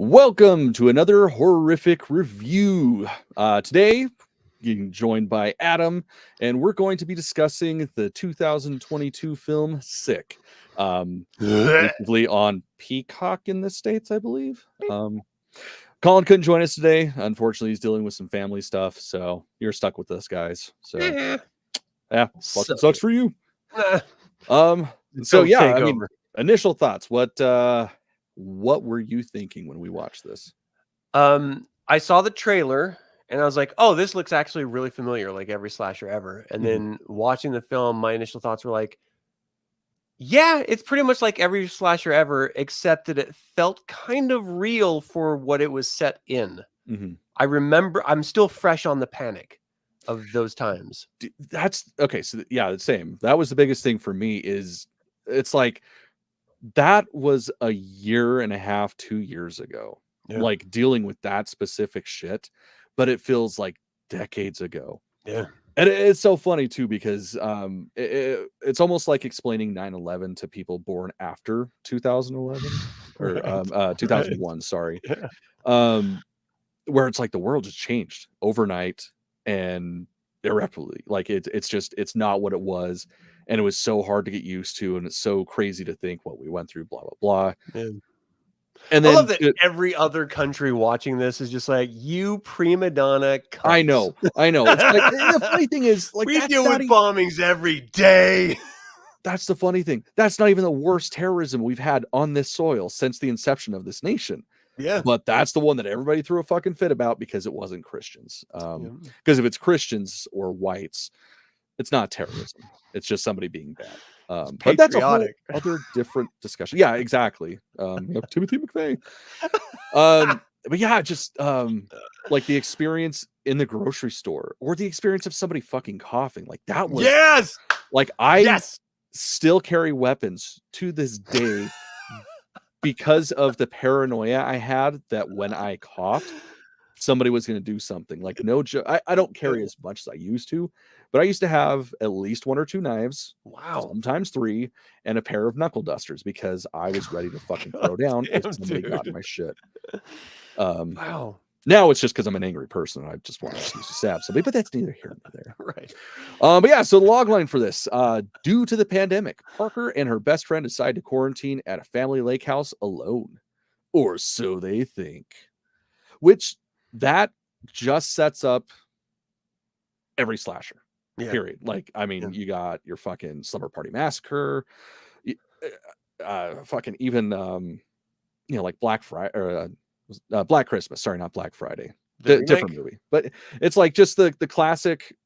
Welcome to another horrific review. Today, getting joined by Adam, and we're going to be discussing the 2022 film Sick, exclusively on Peacock in the States, I believe. Colin couldn't join us today. Unfortunately, he's dealing with some family stuff, so you're stuck with us, guys. So, yeah, sucks for you. So yeah, I mean, initial thoughts. What were you thinking when we watched this? I saw the trailer and I was like, oh, this looks actually really familiar, like every slasher ever. And then watching the film, my initial thoughts were like, yeah, it's pretty much like every slasher ever, except that it felt kind of real for what it was set in. I remember, I'm still fresh on the panic of those times. That's okay. So yeah, the same. That was the biggest thing for me is it's like, that was a year and a half, 2 years ago, like dealing with that specific shit, but it feels like decades ago. Yeah. And it's so funny too, because it's almost like explaining 9/11 to people born after 2011 or 2001, sorry. Where it's like the world just changed overnight and irreparably. Like it's not what it was. And it was so hard to get used to, and it's so crazy to think what we went through, blah, blah, blah. And then I love that every other country watching this is just like, you prima donna cunts. I know. It's like, the funny thing is, like, we deal with bombings every day. That's the funny thing. That's not even the worst terrorism we've had on this soil since the inception of this nation. Yeah. But that's the one that everybody threw a fucking fit about because it wasn't Christians. Because if it's Christians or whites, it's not terrorism. It's just somebody being bad. But that's a whole other different discussion. Yeah, exactly. Timothy McVeigh. But yeah, just like the experience in the grocery store or the experience of somebody fucking coughing. Like that was like I still carry weapons to this day because of the paranoia I had that when I coughed, somebody was going to do something. Like, no joke. I don't carry as much as I used to, but I used to have at least 1 or 2 knives, sometimes 3, and a pair of knuckle dusters because I was ready to fucking throw down if somebody got in my shit. Wow. Now it's just because I'm an angry person. I just want to stab somebody, but that's neither here nor there. Right. But yeah, so the log line for this, due to the pandemic, Parker and her best friend decide to quarantine at a family lake house alone, or so they think, which that just sets up every slasher, period. Like, I mean, you got your fucking Slumber Party Massacre, fucking even, you know, like Black Friday, or Black Christmas, sorry, not Black Friday, different movie, but it's like just the classic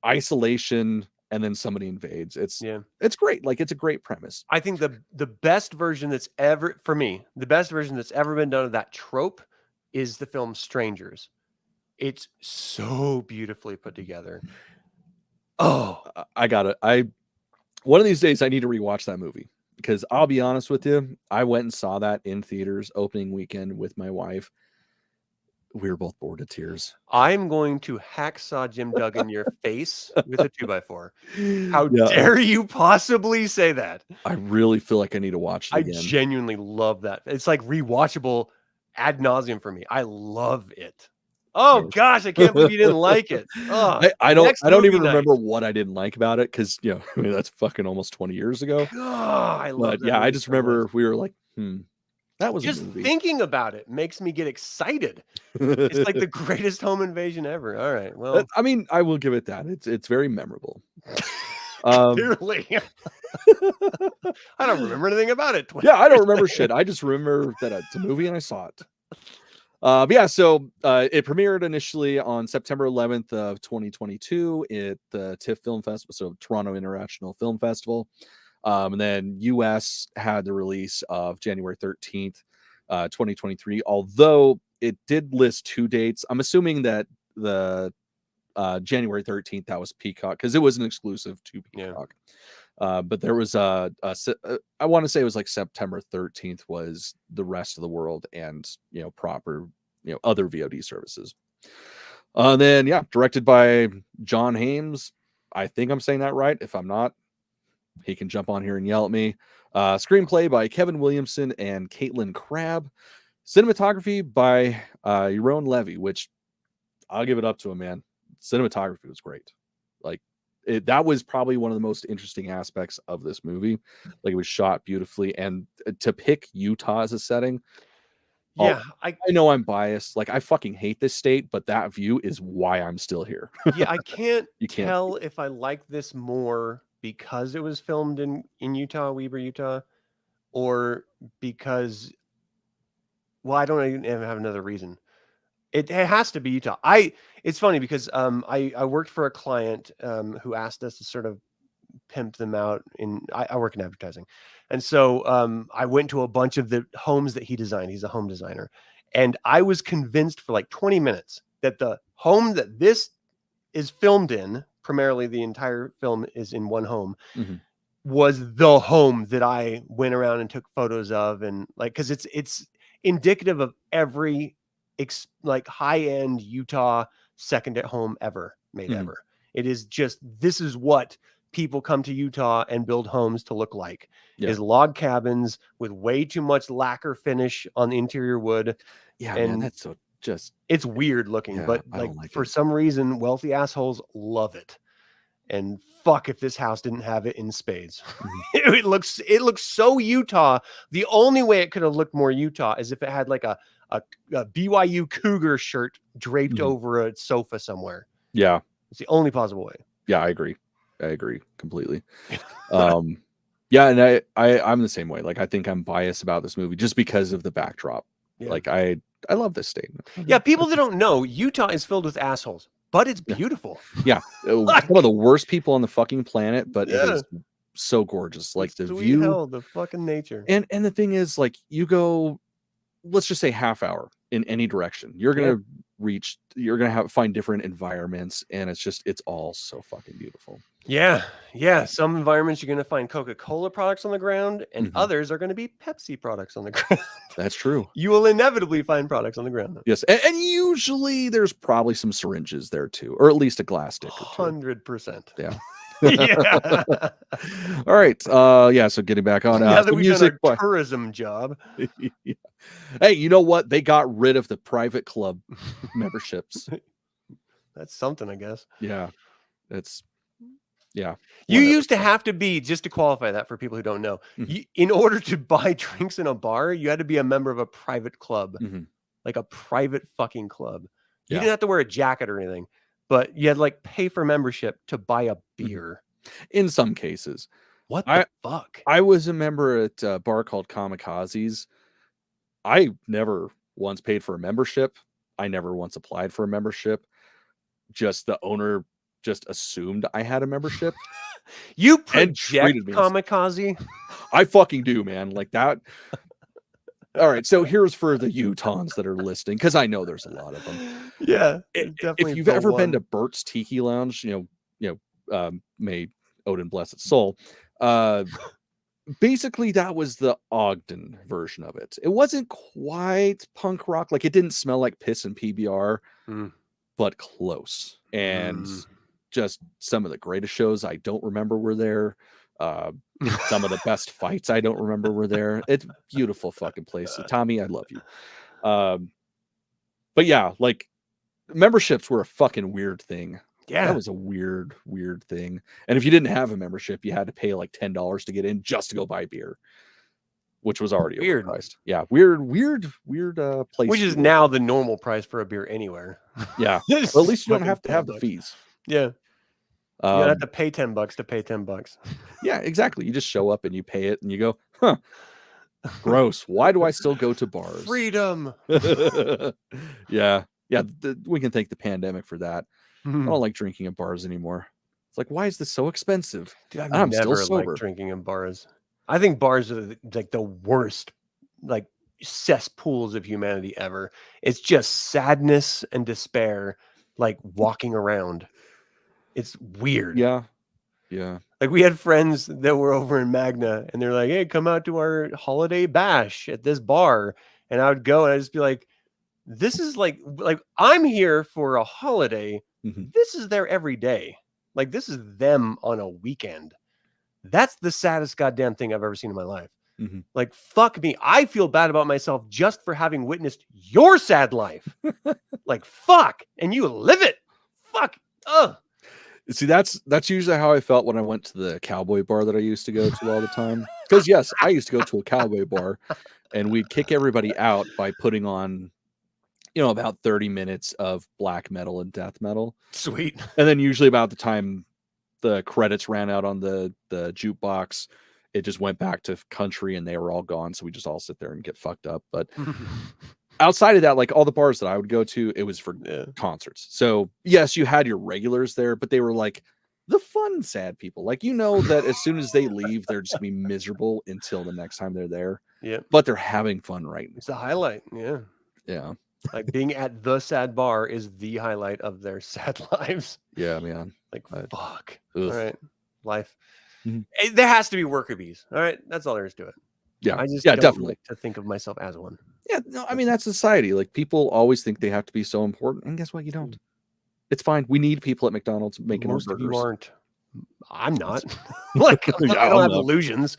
isolation and then somebody invades. It's great. Like, it's a great premise. I think the best version that's ever, for me, the best version that's ever been done of that trope is the film Strangers. It's so beautifully put together. Oh, I got it. One of these days I need to rewatch that movie, because I'll be honest with you, I went and saw that in theaters opening weekend with my wife. We were both bored to tears. I'm going to hacksaw Jim Duggan your face with a 2x4. How dare you possibly say that? I really feel like I need to watch it again. I genuinely love that. It's like rewatchable ad nauseum for me. I love it. Oh gosh, I can't believe you didn't like it. Oh, I don't even remember what I didn't like about it, because you know, I mean, that's fucking almost 20 years ago. I love that. Yeah, I just remember we were like, that was just a movie. Thinking about it makes me get excited. It's like the greatest home invasion ever. All right, well, I mean, I will give it that. It's very memorable. Clearly. I don't remember anything about it. Yeah, I don't remember shit. I just remember that it's a movie and I saw it. But yeah, so it premiered initially on September 11th of 2022 at the TIFF Film Festival, so Toronto International Film Festival. And then US had the release of January 13th, 2023, although it did list 2 dates. I'm assuming that the January 13th, that was Peacock, because it was an exclusive to Peacock. But there was I want to say it was like September 13th was the rest of the world, and you know, proper, you know, other VOD services. Then yeah, directed by John Hyams. I think I'm saying that right. If I'm not, he can jump on here and yell at me. Screenplay by Kevin Williamson and Caitlin Crabb. Cinematography by Yaron Levy, which I'll give it up to him, man. Cinematography was great. Like that was probably one of the most interesting aspects of this movie. Like it was shot beautifully, and to pick Utah as a setting. Yeah, I know I'm biased. Like I fucking hate this state, but that view is why I'm still here. Yeah, I can't You can't tell if I like this more because it was filmed in Utah, Weber, Utah, or because, well, I don't even have another reason. It has to be Utah. It's funny because I worked for a client who asked us to sort of pimp them out I work in advertising. And so I went to a bunch of the homes that he designed. He's a home designer. And I was convinced for like 20 minutes that the home that this is filmed in, primarily the entire film is in one home, was the home that I went around and took photos of. And like, cause it's indicative of every like high-end Utah second at home ever made ever. It is just, this is what people come to Utah and build homes to look like, is log cabins with way too much lacquer finish on the interior wood. Yeah, and man, that's so just, it's weird looking, but like for some reason, wealthy assholes love it. And fuck if this house didn't have it in spades. It looks so Utah. The only way it could have looked more Utah is if it had like a BYU Cougar shirt draped over a sofa somewhere. Yeah. It's the only possible way. Yeah, I agree completely. Yeah, and I'm the same way. Like I think I'm biased about this movie just because of the backdrop. Like I love this statement. Yeah, people that don't know, Utah is filled with assholes, but it's beautiful. Yeah. Like, some of the worst people on the fucking planet, but it is so gorgeous. Like the view, hell, the fucking nature. And the thing is, like, you go, let's just say half hour in any direction, you're gonna find different environments, and it's all so fucking beautiful. Yeah, some environments you're gonna find Coca-Cola products on the ground, and others are gonna be Pepsi products on the ground. That's true. You will inevitably find products on the ground, though. Yes, and usually there's probably some syringes there too, or at least a glass stick or 100%. Yeah. Yeah. All right. Yeah. So getting back on now that we've music done our tourism job. Yeah. Hey, you know what? They got rid of the private club memberships. That's something, I guess. Yeah. It's You used to have to be, just to qualify that for people who don't know, in order to buy drinks in a bar, you had to be a member of a private club, like a private fucking club. You didn't have to wear a jacket or anything, but you had to like pay for membership to buy a beer. In some cases. What the fuck? I was a member at a bar called Kamikaze's. I never once paid for a membership. I never once applied for a membership. Just the owner just assumed I had a membership. You project Kamikaze? I fucking do, man. Like that. All right, so here's for the Utahns that are listening, because I know there's a lot of them. Yeah, if you've ever been to Bert's Tiki Lounge, may Odin bless its soul. Basically, that was the Ogden version of it. It wasn't quite punk rock, like it didn't smell like piss and PBR, but close. And just some of the greatest shows I don't remember were there. Some of the best fights I don't remember were there. It's a beautiful fucking place. Tommy, I love you. But yeah, like memberships were a fucking weird thing. Yeah, that was a weird thing. And if you didn't have a membership, you had to pay like $10 to get in just to go buy beer, which was already weird. Overpriced. Yeah, weird place. Which is now the normal price for a beer anywhere. Yeah, well, at least you don't have to have the fees. Yeah. You don't have to pay $10 to pay $10. Yeah, exactly. You just show up and you pay it and you go, huh, gross. Why do I still go to bars? Freedom. Yeah. We can thank the pandemic for that. I don't like drinking at bars anymore. It's like, why is this so expensive? Dude, I'm never still sober. Like drinking in bars. I think bars are like the worst, like cesspools of humanity ever. It's just sadness and despair, like walking around. It's weird. Yeah. Like we had friends that were over in Magna and they're like, hey, come out to our holiday bash at this bar. And I would go and I'd just be like, this is like I'm here for a holiday. This is there every day. Like this is them on a weekend. That's the saddest goddamn thing I've ever seen in my life. Like, fuck me. I feel bad about myself just for having witnessed your sad life. Like, fuck. And you live it. Fuck. Ugh. See, that's usually how I felt when I went to the cowboy bar that I used to go to all the time. Because yes, I used to go to a cowboy bar, and we'd kick everybody out by putting on, about 30 minutes of black metal and death metal. Sweet. And then usually about the time the credits ran out on the jukebox, it just went back to country and they were all gone. So we just all sit there and get fucked up. But outside of that, like all the bars that I would go to, it was for concerts. So yes, you had your regulars there, but they were like the fun, sad people. Like, that as soon as they leave, they're just gonna be miserable until the next time they're there. Yeah. But they're having fun right now. It's a highlight. Yeah. Yeah. Like being at the sad bar is the highlight of their sad lives. Yeah, man. Like, fuck. Ugh. All right. Life. There has to be worker bees. All right. That's all there is to it. Yeah. I just definitely like to think of myself as one. Yeah. No, I mean, that's society. Like, people always think they have to be so important. And guess what? You don't. It's fine. We need people at McDonald's making Most our of you burgers. aren't. I'm not. Like, I don't have illusions.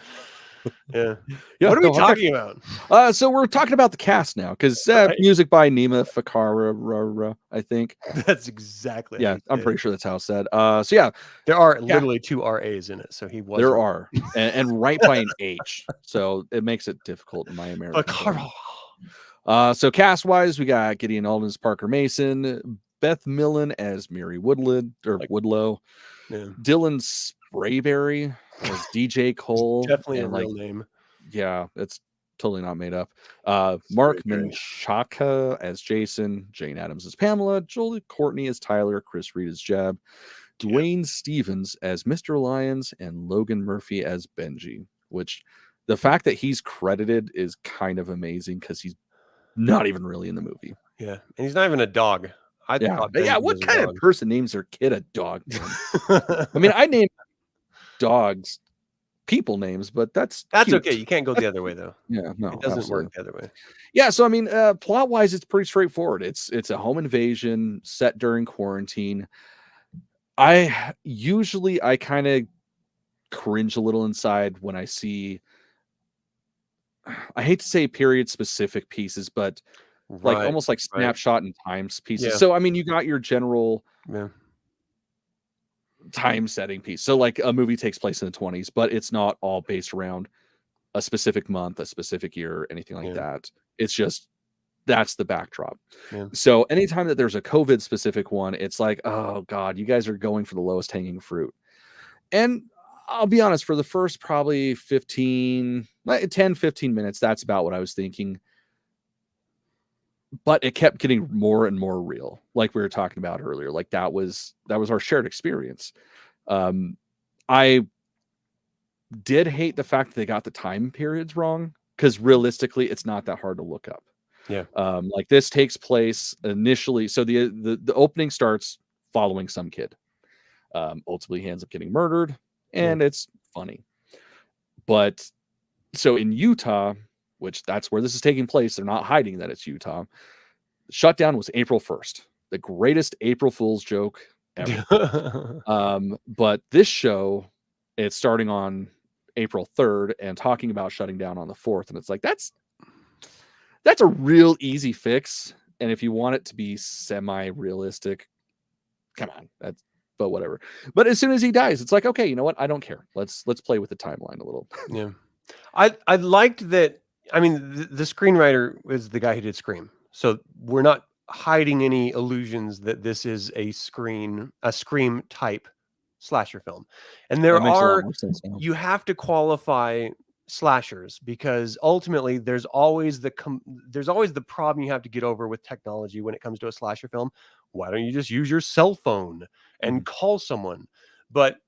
Yeah. What are we talking about? So we're talking about the cast now, because music by Nima Fakara, I think. That's exactly. Yeah, I'm pretty sure that's how it's said. So yeah, there are literally 2 RAs in it. So he was. There are, and right by an H, so it makes it difficult in my American. So cast wise, we got Gideon Alden as Parker Mason, Beth Millen as Mary Woodlow, Dylan Sprayberry as DJ Cole. Definitely a real name. Yeah, it's totally not made up. Mark Menchaca as Jason, Jane Adams as Pamela, Jolie Courtney as Tyler, Chris Reed as Jeb, Dwayne Stevens as Mr. Lyons, and Logan Murphy as Benji. Which the fact that he's credited is kind of amazing because he's not even really in the movie. Yeah, and he's not even a dog. What kind of person names their kid a dog? I mean, I named dogs people names, but that's cute. Okay. You can't go the other way though. Yeah, no, it doesn't work the other way. Yeah, so I mean, plot wise, it's pretty straightforward. It's a home invasion set during quarantine. I kind of cringe a little inside when I see, I hate to say period specific pieces, but like almost like snapshot and times pieces. Yeah. So I mean, you got your general time setting piece. So like a movie takes place in the 20s, but it's not all based around a specific month, a specific year, anything like that. It's just that's the backdrop. So anytime that there's a COVID specific one, it's like, oh God, you guys are going for the lowest hanging fruit. And I'll be honest, for the first probably 10, 15 minutes, that's about what I was thinking. But it kept getting more and more real, like we were talking about earlier. Like that was our shared experience. I did hate the fact that they got the time periods wrong, because realistically, it's not that hard to look up. Yeah. Like this takes place initially. So the opening starts following some kid. Ultimately, he ends up getting murdered, and it's funny. But so in Utah, which that's where this is taking place, they're not hiding that it's Utah. The shutdown was April 1st, the greatest April Fool's joke ever. But this show, it's starting on April 3rd and talking about shutting down on the 4th. And it's like, that's a real easy fix. And if you want it to be semi-realistic, come on, but whatever. But as soon as he dies, it's like, okay, you know what? I don't care. Let's play with the timeline a little. Yeah. I liked that. I mean, the screenwriter was the guy who did Scream. So we're not hiding any illusions that this is a Scream type slasher film. And you have to qualify slashers, because ultimately there's always the problem you have to get over with technology when it comes to a slasher film. Why don't you just use your cell phone and call someone? But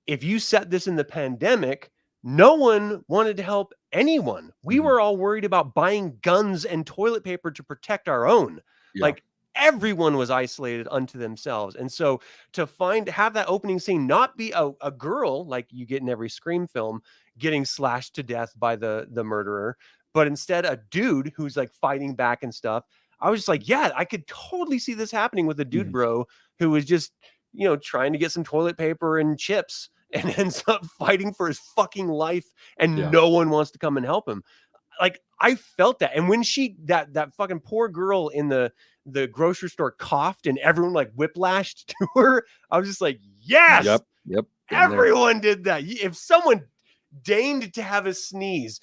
if you set this in the pandemic, no one wanted to help anyone. We were all worried about buying guns and toilet paper to protect our own. Yeah. Like everyone was isolated unto themselves. And so to have that opening scene not be a girl like you get in every Scream film getting slashed to death by the murderer, but instead a dude who's like fighting back and stuff. I was just like, yeah, I could totally see this happening with a dude bro who was just, trying to get some toilet paper and chips. and ends up fighting for his fucking life, and Yeah. no one wants to come and help him. Like, I felt that. And when that fucking poor girl in the grocery store coughed and everyone like whiplashed to her, I was just like, yes, Yep. Everyone did that. If someone deigned to have a sneeze,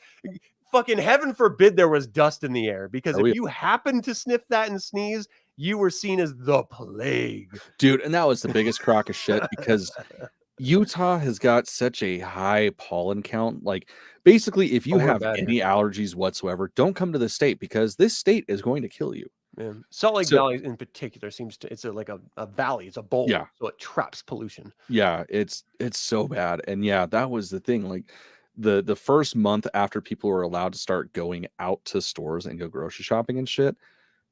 fucking heaven forbid there was dust in the air, because if you happened to sniff that and sneeze, you were seen as the plague. Dude, and that was the biggest crock of shit, because Utah has got such a high pollen count. Like, basically, if you have any allergies whatsoever, don't come to the state, because this state is going to kill you. Yeah. Salt Lake Valley in particular seems to, it's like a valley, it's a bowl, so it traps pollution. Yeah, it's so bad. And yeah, that was the thing. Like, the first month after people were allowed to start going out to stores and go grocery shopping and shit,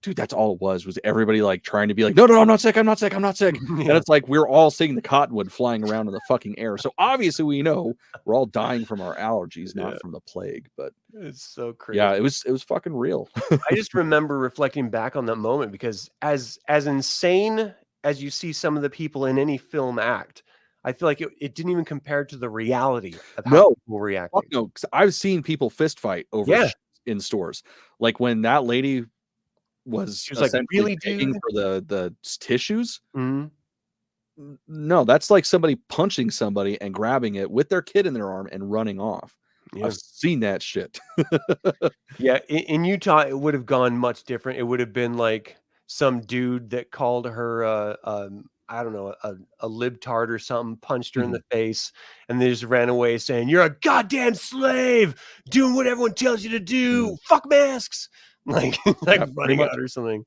dude, that's all it was everybody like trying to be like, no, I'm not sick. And it's like, we're all seeing the cottonwood flying around in the fucking air. So obviously we know we're all dying from our allergies, not from the plague. But it's so crazy. Yeah, it was fucking real. I just remember reflecting back on that moment, because as insane as you see some of the people in any film act, I feel like it didn't even compare to the reality of how people react. No, because I've seen people fist fight over in stores. Like when that lady was like, really begging for the tissues. Mm-hmm. No, that's like somebody punching somebody and grabbing it with their kid in their arm and running off. Yeah. I've seen that shit. Yeah, in Utah, it would have gone much different. It would have been like some dude that called her I don't know, a libtard or something, punched her in the face, and they just ran away saying, "You're a goddamn slave, doing what everyone tells you to do. Fuck masks." Like running out or something.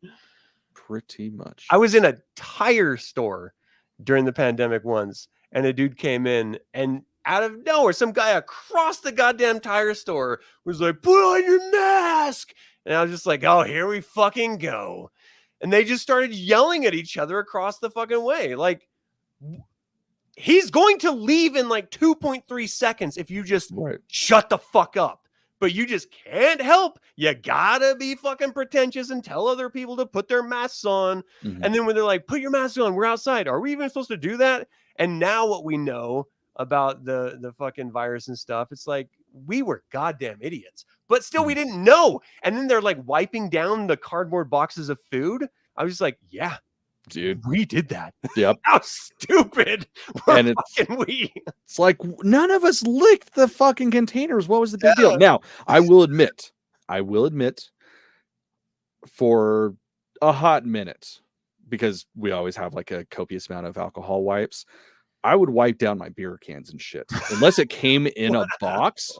Pretty much. I was in a tire store during the pandemic once, and a dude came in, and out of nowhere, some guy across the goddamn tire store was like, "Put on your mask." And I was just like, "Oh, here we fucking go." And they just started yelling at each other across the fucking way. Like, he's going to leave in like 2.3 seconds if you just shut the fuck up. But you just can't help. You gotta be fucking pretentious and tell other people to put their masks on. And then when they're like, "Put your mask on, we're outside," are we even supposed to do that? And now what we know about the fucking virus and stuff, it's like, we were goddamn idiots, but still we didn't know. And then they're like wiping down the cardboard boxes of food. I was just like, yeah, dude, we did that. Yep. How stupid. And it's like, none of us licked the fucking containers. What was the big deal? Now, I will admit for a hot minute, because we always have like a copious amount of alcohol wipes, I would wipe down my beer cans and shit. Unless it came in a box,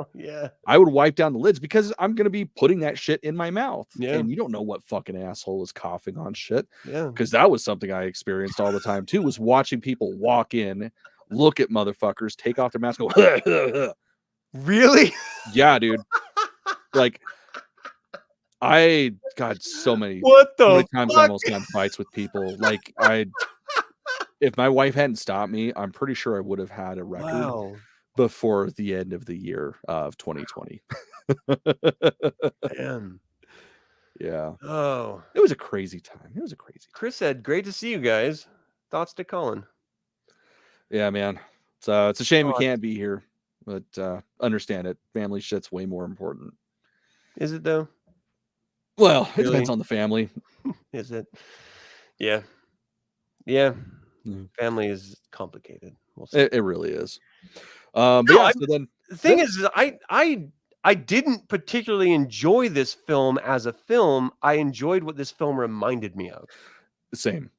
I would wipe down the lids, because I'm going to be putting that shit in my mouth. And you don't know what fucking asshole is coughing on shit. Because that was something I experienced all the time too, was watching people walk in, look at motherfuckers, take off their mask, go, really? Yeah, dude. Like, I got so many times I almost got in fights with people. Like, if my wife hadn't stopped me, I'm pretty sure I would have had a record before the end of the year of 2020. Man. Yeah. Oh. It was a crazy time. Chris said, "Great to see you guys. Thoughts to Colin." Yeah, man. It's a shame we can't be here, but understand it. Family shit's way more important. Is it though? Well, it depends on the family. Is it? Yeah. Yeah. Family is complicated. It really is. But the thing is, I didn't particularly enjoy this film as a film. I enjoyed what this film reminded me of. Same.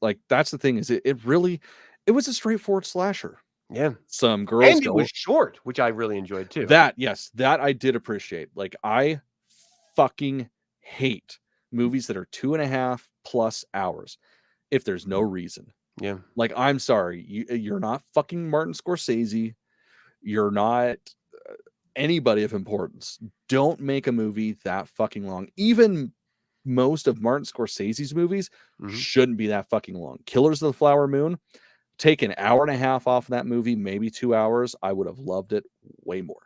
Like, that's the thing, is it was a straightforward slasher. Yeah. Some girls, and it was short, which I really enjoyed too. That I did appreciate. Like, I fucking hate movies that are 2.5+ hours if there's no reason. Yeah. Like, I'm sorry, you're not fucking Martin Scorsese. You're not anybody of importance. Don't make a movie that fucking long. Even most of Martin Scorsese's movies shouldn't be that fucking long. Killers of the Flower Moon, take an hour and a half off of that movie, maybe 2 hours. I would have loved it way more.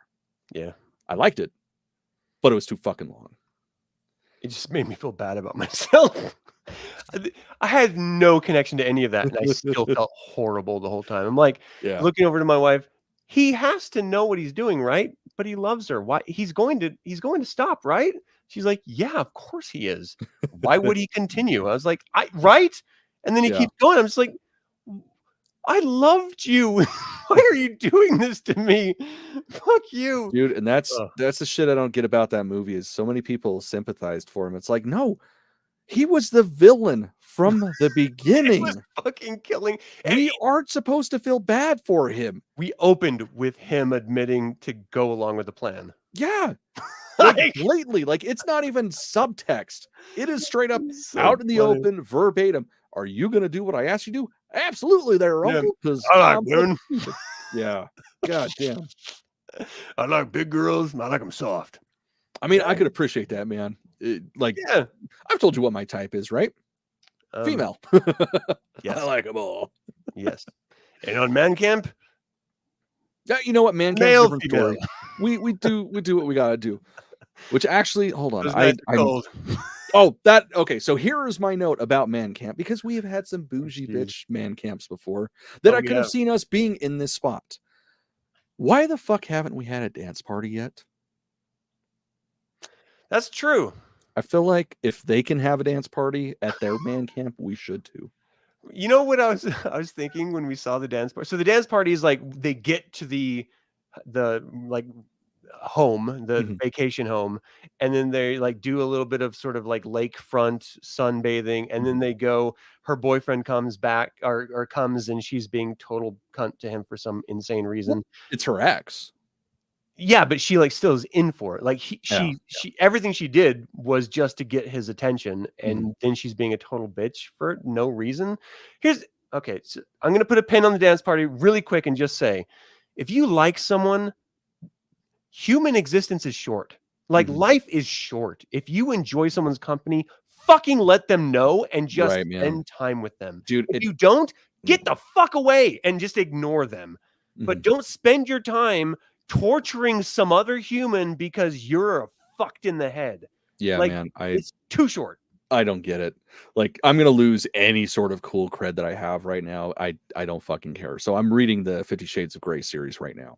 Yeah. I liked it, but it was too fucking long. It just made me feel bad about myself. I had no connection to any of that, and I still felt horrible the whole time. I'm like, looking over to my wife. He has to know what he's doing, right? But he loves her. Why? He's going to stop, right? She's like, yeah, of course he is. Why would he continue? I was like, right? And then he keeps going. I'm just like, I loved you. Why are you doing this to me? Fuck you, dude. And that's the shit I don't get about that movie. Is so many people sympathized for him. It's like, no, he was the villain from the beginning. He was fucking killing. We aren't supposed to feel bad for him. We opened with him admitting to go along with the plan. Yeah. Like blatantly, like it's not even subtext. It is straight up out in the open, verbatim. Are you gonna do what I asked you to do? Absolutely, there, Uncle. Because I like women. Yeah. God damn. I like big girls. I like them soft. I mean, I could appreciate that, man. I've told you what my type is, right? Female. Yes, I like them all. Yes. And on Man Camp, yeah, you know what, Man Camp, different story. We do what we gotta do. Which actually, hold on, okay. So here is my note about Man Camp, because we have had some bougie bitch man camps before that I could have seen us being in this spot. Why the fuck haven't we had a dance party yet? That's true. I feel like if they can have a dance party at their man camp, we should too. You know what I was thinking when we saw the dance party? So the dance party is like they get to the like home, the vacation home, and then they like do a little bit of sort of like lakefront sunbathing, and then they go, her boyfriend comes back or comes, and she's being total cunt to him for some insane reason. It's her ex. Yeah, but she like still is in for it. Like she everything she did was just to get his attention, and then she's being a total bitch for no reason. Okay, so I'm gonna put a pin on the dance party really quick and just say, if you like someone, human existence is short. Like life is short. If you enjoy someone's company, fucking let them know and just spend time with them. Dude, if you don't, get the fuck away and just ignore them. But don't spend your time torturing some other human because you're fucked in the head. Yeah, like, man. It's too short. I don't get it. Like, I'm gonna lose any sort of cool cred that I have right now. I don't fucking care. So I'm reading the 50 Shades of Grey series right now.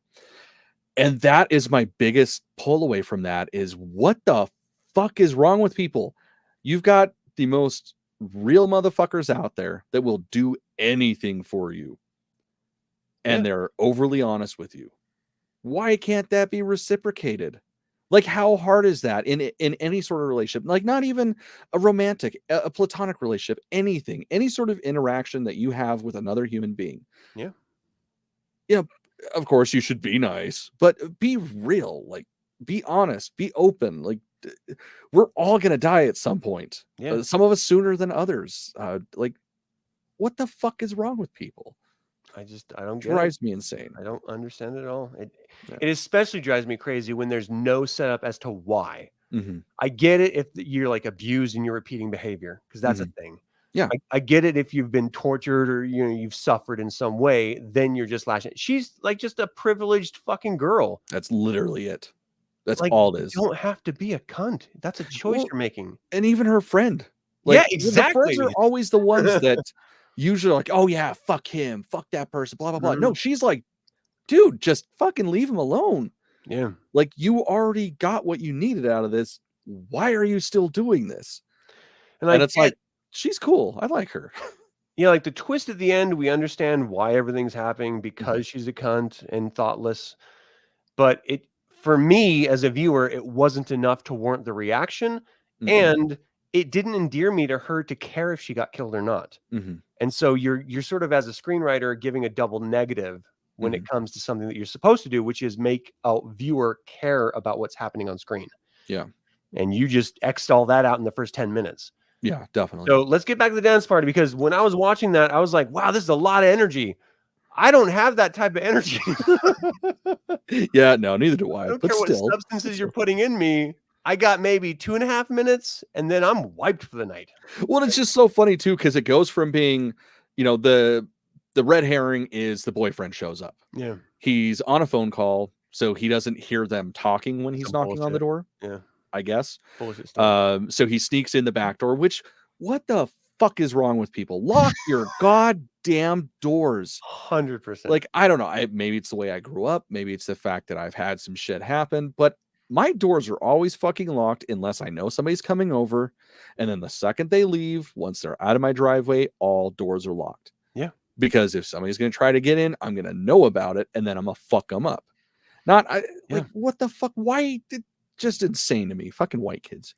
And that is my biggest pull away from that is, what the fuck is wrong with people? You've got the most real motherfuckers out there that will do anything for you. And they're overly honest with you. Why can't that be reciprocated? Like, how hard is that in any sort of relationship? Like, not even a romantic, a platonic relationship, anything, any sort of interaction that you have with another human being. Yeah. You know, of course you should be nice, but be real, like be honest, be open. Like, we're all going to die at some point. Yeah. Some of us sooner than others. Like, what the fuck is wrong with people? I don't get it. Drives me insane. I don't understand it at all. It especially drives me crazy when there's no setup as to why. I get it if you're like abused and you're repeating behavior, because that's a thing. Yeah. I get it if you've been tortured or you've suffered in some way, then you're just lashing. She's like just a privileged fucking girl. That's literally it. That's like, all it is. You don't have to be a cunt. That's a choice you're making. And even her friend. Like, yeah, exactly. The friends are always the ones that usually like, oh yeah, fuck him, fuck that person, blah, blah, blah. No, she's like, dude, just fucking leave him alone. Yeah. Like, you already got what you needed out of this. Why are you still doing this? And it's like, she's cool. I like her. Yeah, like the twist at the end, we understand why everything's happening because she's a cunt and thoughtless. But for me as a viewer, it wasn't enough to warrant the reaction. And it didn't endear me to her to care if she got killed or not. And so you're sort of, as a screenwriter, giving a double negative when it comes to something that you're supposed to do, which is make a viewer care about what's happening on screen. Yeah. And you just X'd all that out in the first 10 minutes. Yeah, definitely. So let's get back to the dance party, because when I was watching that, I was like, wow, this is a lot of energy. I don't have that type of energy. Yeah, no, neither do I. I don't care what substances you're putting in me. I got maybe 2.5 minutes and then I'm wiped for the night. Well, it's just so funny too, because it goes from being, the red herring is the boyfriend shows up. Yeah. He's on a phone call, so he doesn't hear them talking when he's knocking on the door. Yeah. I guess. Bullshit stuff. So he sneaks in the back door, which what the fuck is wrong with people? Lock your goddamn doors. 100%. Like, I don't know. Maybe it's the way I grew up. Maybe it's the fact that I've had some shit happen, but my doors are always fucking locked unless I know somebody's coming over. And then the second they leave, once they're out of my driveway, all doors are locked. Yeah. Because if somebody's going to try to get in, I'm going to know about it and then I'm going to fuck them up. Like, what the fuck? Why? Just insane to me. Fucking white kids.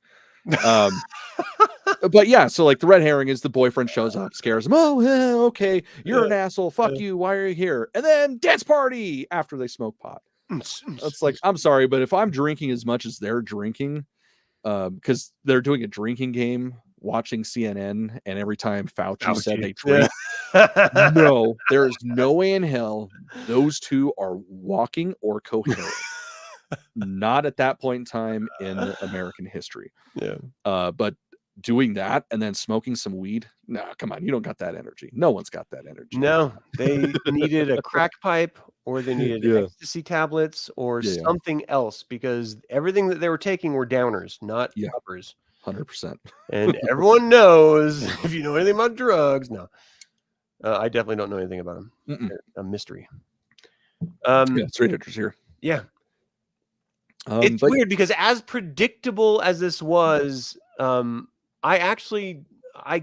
But yeah, so like the red herring is the boyfriend shows up, scares him. Oh, yeah, okay, you're an asshole. Fuck you. Why are you here? And then dance party after they smoke pot. It's like, I'm sorry, but if I'm drinking as much as they're drinking, because they're doing a drinking game, watching CNN, and every time Fauci said they drink, no, there is no way in hell those two are walking or coherent. Not at that point in time in American history. Yeah. But doing that and then smoking some weed, nah, come on, you don't got that energy. No one's got that energy. No, they needed a crack pipe, or they needed ecstasy tablets, or something else, because everything that they were taking were downers, not uppers. 100%. And everyone knows, if you know anything about drugs, no, I definitely don't know anything about them. They're a mystery. Straight editors here. Yeah. It's weird because as predictable as this was, I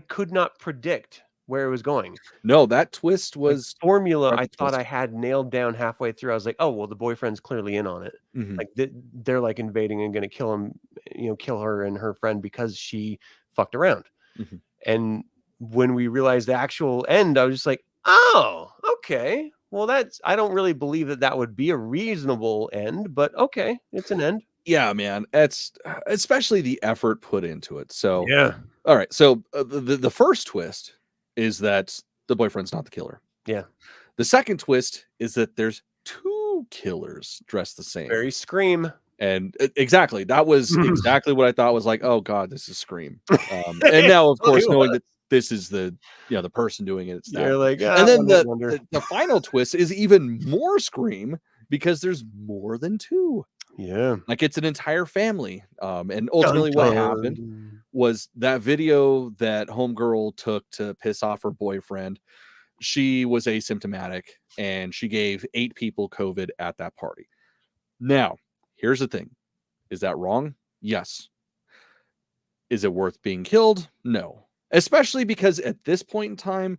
could not predict where it was going. No, that twist was formula. I thought I had nailed down halfway through. I was like, oh, well, the boyfriend's clearly in on it. Like they're like invading and going to kill him, kill her and her friend because she fucked around. And when we realized the actual end, I was just like, oh, okay. Well, I don't really believe that would be a reasonable end, but okay, it's an end. Yeah, man. It's especially the effort put into it. So, yeah. All right. So the first twist is that the boyfriend's not the killer. Yeah. The second twist is that there's two killers dressed the same. Very Scream. And exactly. That was exactly what I thought was like, oh God, this is Scream. And now, of course, knowing that this is the person doing it, it's that. You're like, and then the final twist is even more Scream because there's more than two. Yeah. Like it's an entire family. And ultimately what happened was that video that homegirl took to piss off her boyfriend. She was asymptomatic and she gave 8 people COVID at that party. Now, here's the thing. Is that wrong? Yes. Is it worth being killed? No. Especially because at this point in time,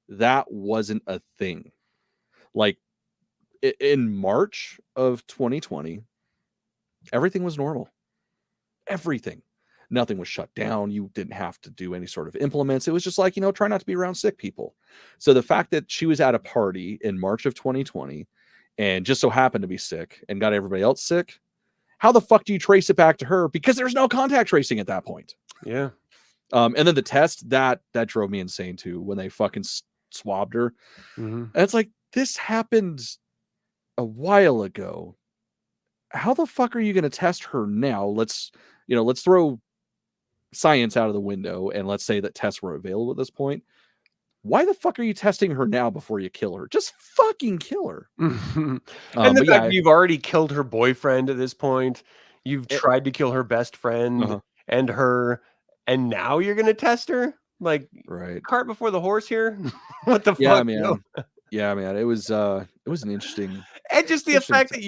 that wasn't a thing. Like in March of 2020, everything was normal. Everything. Nothing was shut down. You didn't have to do any sort of implements. It was just like, try not to be around sick people. So the fact that she was at a party in March of 2020 and just so happened to be sick and got everybody else sick, how the fuck do you trace it back to her? Because there's no contact tracing at that point. Yeah. And then the test, that drove me insane too, when they fucking swabbed her. And it's like, this happened a while ago. How the fuck are you going to test her now? Let's throw science out of the window and let's say that tests were available at this point. Why the fuck are you testing her now before you kill her? Just fucking kill her. And the fact you've already killed her boyfriend at this point. You've tried to kill her best friend and her, and now you're going to test her? Like, cart before the horse here? What the fuck? Yeah, man. No. Yeah, man. It was an interesting. And just the fact that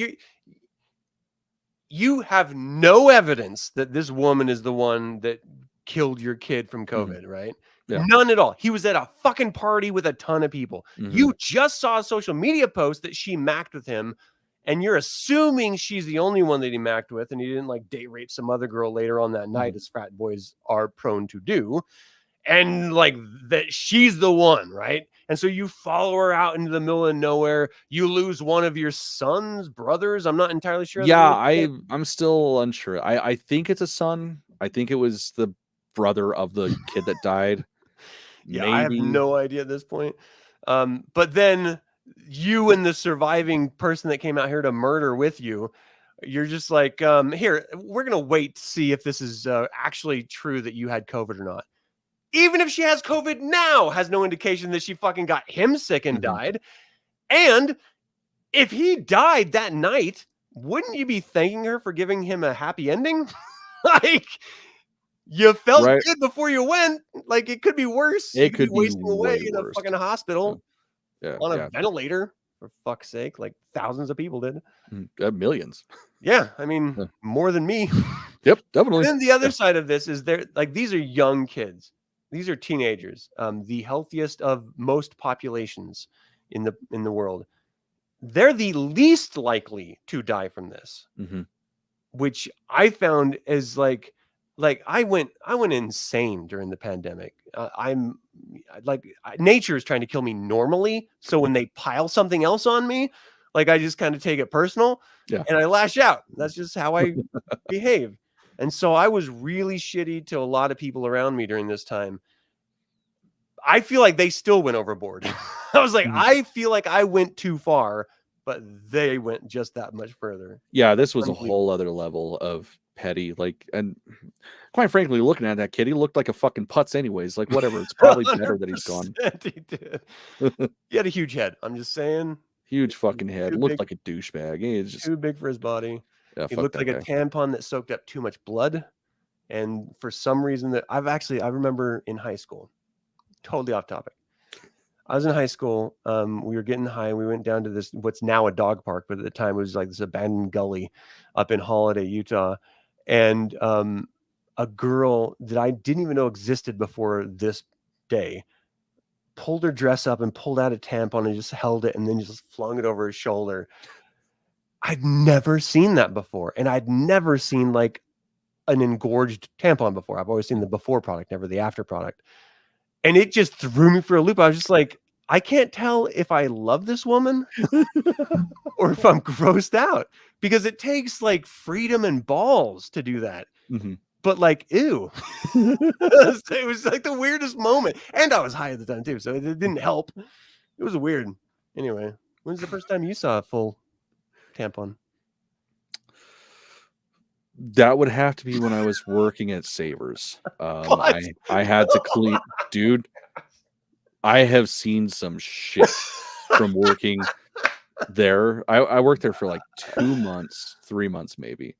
you have no evidence that this woman is the one that killed your kid from COVID, right? Yeah. None at all. He was at a fucking party with a ton of people. You just saw a social media post that she macked with him, and you're assuming she's the only one that he macked with, and he didn't like date rape some other girl later on that night, as frat boys are prone to do. And like that she's the one, right? And so you follow her out into the middle of nowhere. You lose one of your son's brothers. I'm not entirely sure. Yeah, I'm still unsure. I think it's a son. I think it was the brother of the kid that died. Yeah, maybe. I have no idea at this point. But then you and the surviving person that came out here to murder with you, you're just like, here, we're going to wait to see if this is actually true that you had COVID or not. Even if she has COVID now, has no indication that she fucking got him sick and died. And if he died that night, wouldn't you be thanking her for giving him a happy ending? Like, You felt right? good before you went. Like, it could be worse. You It could be could be wasting away way in a worse. fucking hospital Yeah, on a yeah. ventilator, for fuck's sake. Like, thousands of people did. Millions. Yeah, I mean, Yeah. more than me. Yep, definitely. Then the other side of this is these are young kids. These are teenagers. The healthiest of most populations in the world. They're the least likely to die from this, which I found is like I went insane during the pandemic. I'm like, nature is trying to kill me normally. So when they pile something else on me, like, I just kind of take it personal and I lash out. That's just how I behave. And so I was really shitty to a lot of people around me during this time. I feel like they still went overboard. I was like, I feel like I went too far, but they went just that much further. Yeah, this was a whole other level of petty. Like, and quite frankly, looking at that kid, he looked like a fucking putz anyways. Like, whatever. It's probably better that he's gone. He did. He had a huge head. I'm just saying. Huge fucking head. Looked like a douchebag. He's just too big for his body. Yeah, he looked like a tampon that soaked up too much blood. And for some reason that I remember in high school, totally off topic. I was in high school. We were getting high. We went down to this, what's now a dog park, but at the time it was like this abandoned gully up in Holiday, Utah. And a girl that I didn't even know existed before this day pulled her dress up and pulled out a tampon and just held it and then just flung it over her shoulder. I'd never seen that before. And I'd never seen like an engorged tampon before. I've always seen the before product, never the after product. And it just threw me for a loop. I was just like, I can't tell if I love this woman or if I'm grossed out, because it takes like freedom and balls to do that. But like, ew. It was like the weirdest moment. And I was high at the time too, so it didn't help. It was weird. Anyway, when's the first time you saw a full tampon? That would have to be when I was working at Savers. I had to clean, dude. I have seen some shit from working there. I worked there for like 2 months, 3 months, maybe.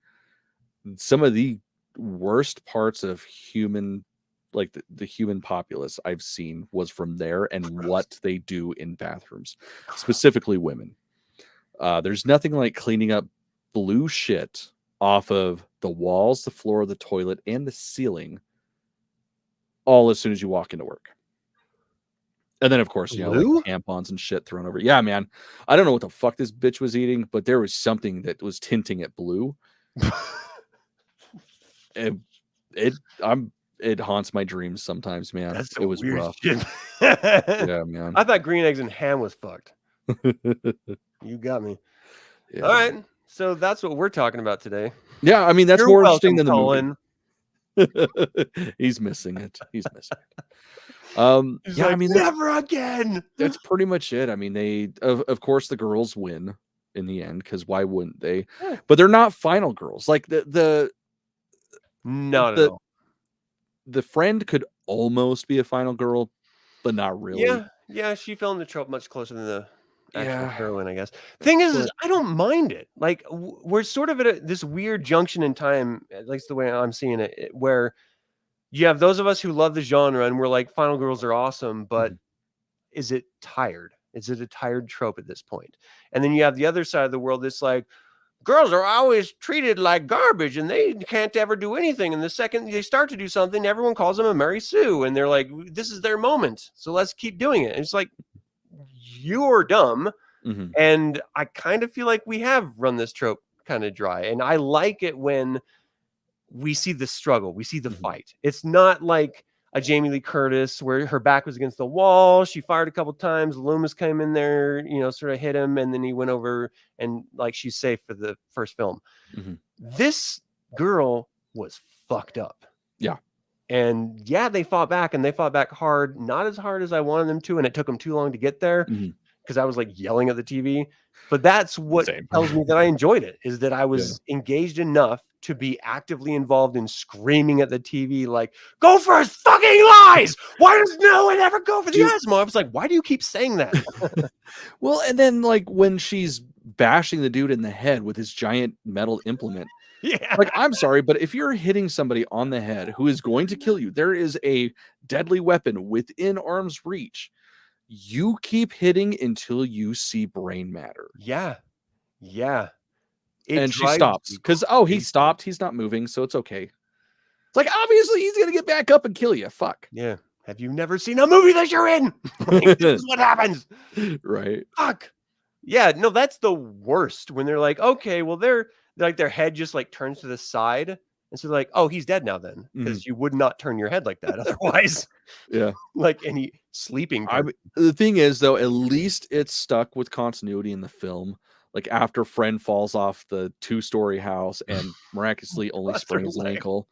Some of the worst parts of human, like the human populace I've seen was from there and what they do in bathrooms, specifically women. There's nothing like cleaning up blue shit off of the walls, the floor, the toilet, and the ceiling, all as soon as you walk into work. And then, of course, you know, like tampons and shit thrown over. Yeah, man. I don't know what the fuck this bitch was eating, but there was something that was tinting it blue. It haunts my dreams sometimes, man. It was rough. Shit. Yeah, man. I thought green eggs and ham was fucked. You got me. Yeah. All right. So that's what we're talking about today. Yeah, I mean, that's more interesting than the Colin. movie. He's missing it. He's missing it. He's like, I mean, never again. That's pretty much it. I mean, they of course the girls win in the end, because why wouldn't they? Yeah. But they're not final girls. Like the friend could almost be a final girl, but not really. Yeah, she fell in the trope much closer than the actual heroine, I guess. Thing is I don't mind it. Like, we're sort of at this weird junction in time, at least the way I'm seeing it, where you have those of us who love the genre and we're like, final girls are awesome, but is it tired? Is it a tired trope at this point? And then you have the other side of the world that's like, girls are always treated like garbage and they can't ever do anything. And the second they start to do something, everyone calls them a Mary Sue. And they're like, this is their moment, so let's keep doing it. And it's like, you're dumb. And I kind of feel like we have run this trope kind of dry. And I like it when we see the struggle, we see the fight. It's not like a Jamie Lee Curtis where her back was against the wall, she fired a couple times, Loomis came in there, you know, sort of hit him, and then he went over and like she's safe for the first film. This girl was fucked up. Yeah. And yeah, they fought back, and they fought back hard, not as hard as I wanted them to, and it took them too long to get there because I was like yelling at the TV. But that's what tells me that I enjoyed it, is that I was engaged enough to be actively involved in screaming at the TV, like, go for his fucking eyes. Why does no one ever go for the eyes? I was like, why do you keep saying that? Well, and then like when she's bashing the dude in the head with his giant metal implement. Yeah. Like, I'm sorry, but if you're hitting somebody on the head who is going to kill you, there is a deadly weapon within arm's reach. You keep hitting until you see brain matter. Yeah. Yeah. And she stops because, he stopped. He's not moving, so it's okay. It's like, obviously, he's going to get back up and kill you. Fuck. Yeah. Have you never seen a movie that you're in? Like, this is what happens. Right. Fuck. Yeah. No, that's the worst when they're like, okay, well, they're like their head just like turns to the side. And so like, oh, he's dead now then. Because you would not turn your head like that otherwise. Yeah. Like any sleeping. The thing is, though, at least it's stuck with continuity in the film. Like after Friend falls off the 2-story house and miraculously only sprains an ankle.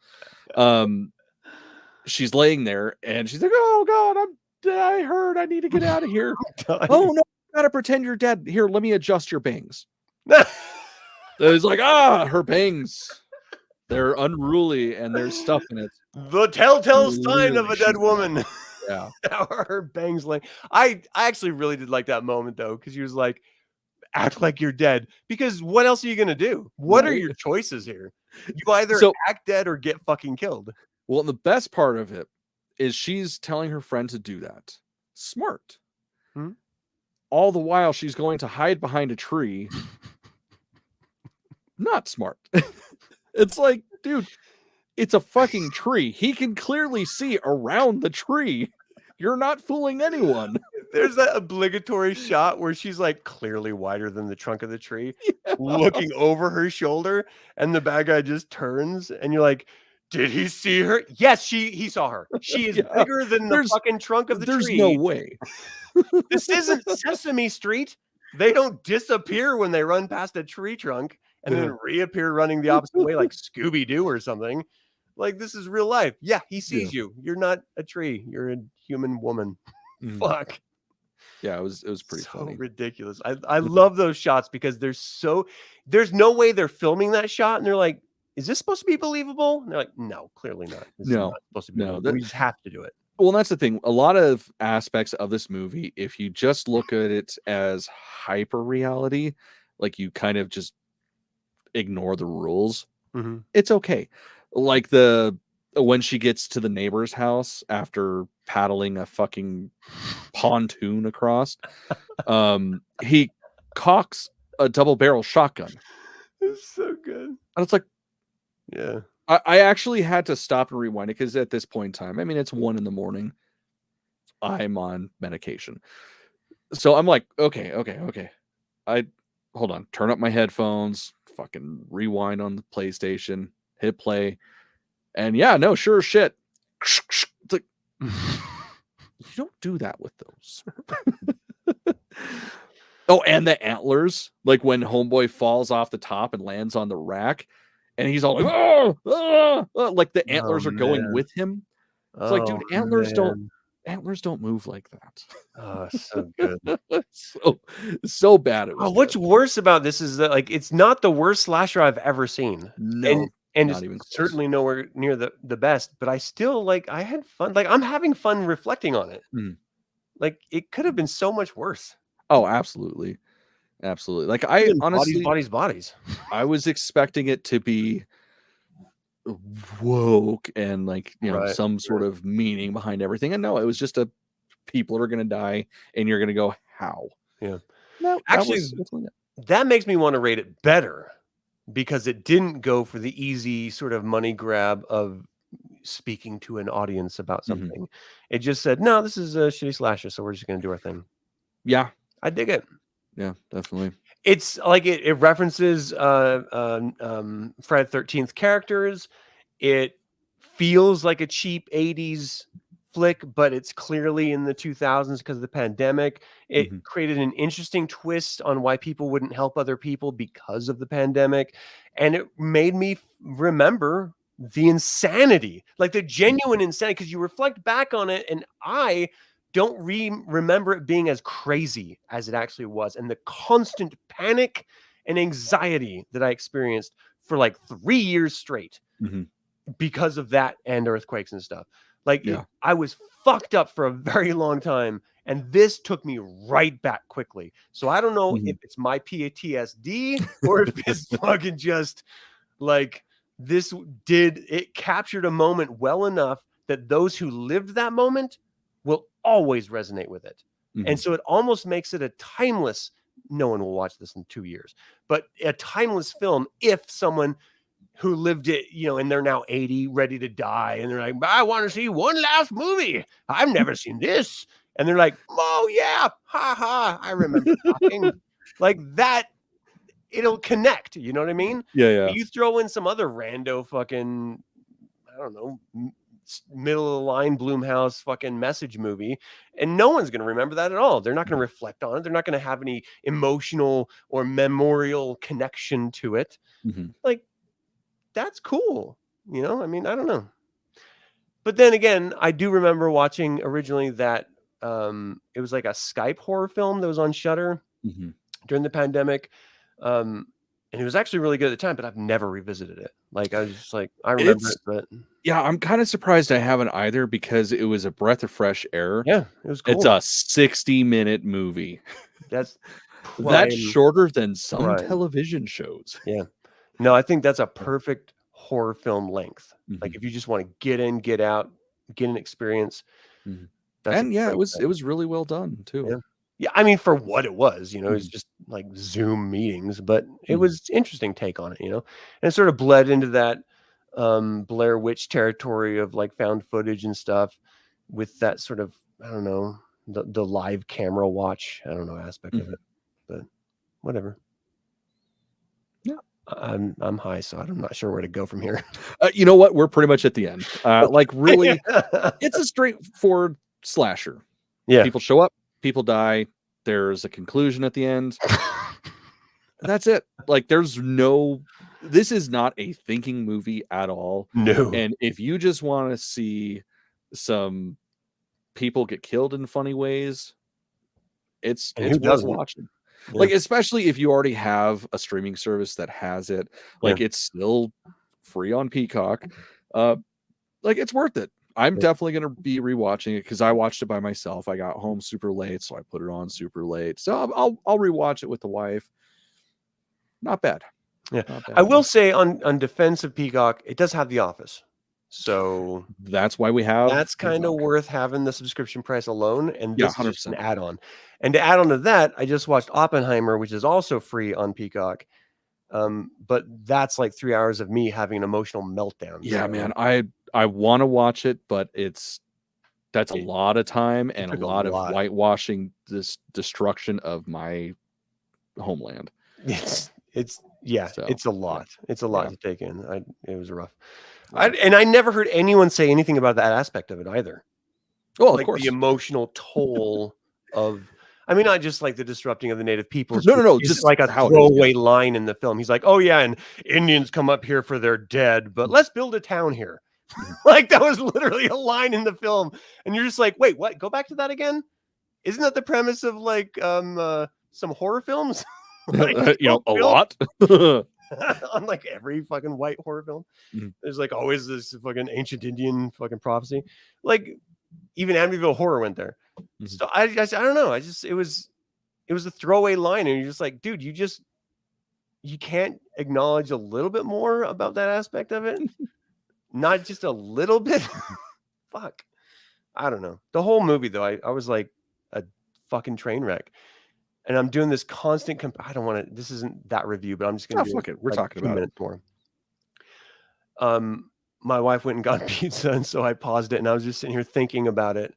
She's laying there and she's like, oh God, I heard I need to get out of here. Oh no, you gotta pretend you're dead. Here, let me adjust your bangs. It's like, her bangs. They're unruly and there's stuff in it. The telltale sign of a dead woman. Yeah. Her bangs like I actually really did like that moment though, because he was like, act like you're dead, because what else are you gonna do? What are your choices here? You either act dead or get fucking killed. Well, and the best part of it is she's telling her friend to do that. Smart. All the while she's going to hide behind a tree. Not smart. It's like, dude, it's a fucking tree. He can clearly see around the tree. You're not fooling anyone. There's that obligatory shot where she's like clearly wider than the trunk of the tree, looking over her shoulder, and the bad guy just turns, and you're like, did he see her? Yes, he saw her. She is bigger than the fucking trunk of the tree. There's no way. This isn't Sesame Street. They don't disappear when they run past a tree trunk and then reappear running the opposite way like Scooby-Doo or something. Like, this is real life. Yeah, he sees you. You're not a tree. You're a human woman. Fuck. Yeah, it was pretty funny. Ridiculous. I love those shots because there's no way they're filming that shot and they're like, is this supposed to be believable? And they're like, no, clearly not. This is not supposed to be believable. We just have to do it. Well, that's the thing. A lot of aspects of this movie, if you just look at it as hyper reality, like you kind of just ignore the rules, it's okay. Like when she gets to the neighbor's house after paddling a fucking pontoon across, he cocks a double barrel shotgun. It's so good. And it's like, yeah. I actually had to stop and rewind it because at this point in time, I mean, it's 1 a.m. I'm on medication. So I'm like, okay. Hold on, turn up my headphones, fucking rewind on the PlayStation, hit play. And yeah, no, sure as shit. It's like, you don't do that with those. Oh, and the antlers, like when homeboy falls off the top and lands on the rack. And he's all like, like the antlers are going with him. It's like, dude, antlers don't move like that. Oh, so good. so bad. It was what's worse about this is that like it's not the worst slasher I've ever seen. No, and it's certainly nowhere near the best, but I still I had fun. Like I'm having fun reflecting on it. Like it could have been so much worse. Oh, absolutely. Absolutely. Like I honestly bodies. I was expecting it to be woke and like, some sort of meaning behind everything. And no, it was just people are gonna die and you're gonna go, how? Yeah. No, actually that makes me want to rate it better because it didn't go for the easy sort of money grab of speaking to an audience about something. It just said, no, this is a shitty slasher, so we're just gonna do our thing. Yeah. I dig it. Yeah, definitely. It's like it references Friday the 13th characters. It feels like a cheap 80s flick, but it's clearly in the 2000s because of the pandemic. It created an interesting twist on why people wouldn't help other people because of the pandemic. And it made me remember the insanity, like the genuine insanity, because you reflect back on it and I don't remember it being as crazy as it actually was. And the constant panic and anxiety that I experienced for like 3 years straight because of that and earthquakes and stuff. Like I was fucked up for a very long time, and this took me right back quickly. So I don't know if it's my PTSD or if it's fucking just like it captured a moment well enough that those who lived that moment will always resonate with it. And so it almost makes it a timeless, no one will watch this in 2 years, but a timeless film if someone who lived it, you know, and they're now 80, ready to die, and they're like, I want to see one last movie. I've never seen this. And they're like, oh yeah, ha ha, I remember talking. Like that, it'll connect, you know what I mean? Yeah. You throw in some other rando fucking, I don't know, middle of the line Blumhouse fucking message movie, and no one's going to remember that at all. They're not going to reflect on it. They're not going to have any emotional or memorial connection to it. Like, that's cool. You know, I mean, I don't know. But then again, I do remember watching originally that it was like a Skype horror film that was on Shudder during the pandemic. And it was actually really good at the time, but I've never revisited it. Like, I was just like, I remember it, but yeah, I'm kind of surprised I haven't either, because it was a breath of fresh air. Yeah, it was cool. It's a 60-minute movie. That's shorter than some television shows. Yeah. No, I think that's a perfect horror film length. Like if you just want to get in, get out, get an experience. And yeah, it was really well done too. Yeah, I mean, for what it was, you know, it was just like Zoom meetings, but it was interesting take on it, you know, and it sort of bled into that Blair Witch territory of like found footage and stuff with that sort of, I don't know, the live camera watch, I don't know, aspect of it, but whatever. Yeah. I'm high, so I'm not sure where to go from here. You know what? We're pretty much at the end. Like really, it's a straightforward slasher. Yeah. People show up, people die. There's a conclusion at the end. That's it. Like this is not a thinking movie at all. No. And if you just want to see some people get killed in funny ways, it's worth watching. Yeah. Like, especially if you already have a streaming service that has it, like it's still free on Peacock. Like, it's worth it. I'm definitely going to be rewatching it because I watched it by myself. I got home super late, so I put it on super late. So I'll rewatch it with the wife. Not bad. Yeah. Not bad. I will say on defense of Peacock, it does have The Office. So that's why we have. That's kind of worth having the subscription price alone, and this is just an add-on. And to add on to that, I just watched Oppenheimer, which is also free on Peacock. But that's like 3 hours of me having an emotional meltdown. Yeah, man, I want to watch it, but that's a lot of time and a lot of whitewashing this destruction of my homeland. It's a lot. It's a lot to take in. It was rough. I never heard anyone say anything about that aspect of it either. Oh, like of course. The emotional toll of, I mean, not just like the disrupting of the native peoples. No. Just like a throwaway line in the film. He's like, oh yeah, and Indians come up here for their dead, but let's build a town here. Like that was literally a line in the film. And you're just like, wait, what? Go back to that again? Isn't that the premise of like some horror films? Like, a lot. On like every fucking white horror film, there's like always this fucking ancient Indian fucking prophecy. Like even Amityville Horror went there. So I don't know. It was a throwaway line, and you're just like, dude, you can't acknowledge a little bit more about that aspect of it. Not just a little bit. Fuck. I don't know. The whole movie though, I was like a fucking train wreck. And I'm doing this constant. I don't want to. This isn't that review, but I'm just going to. Fuck it. We're talking about 2 minutes more. My wife went and got pizza, and so I paused it, and I was just sitting here thinking about it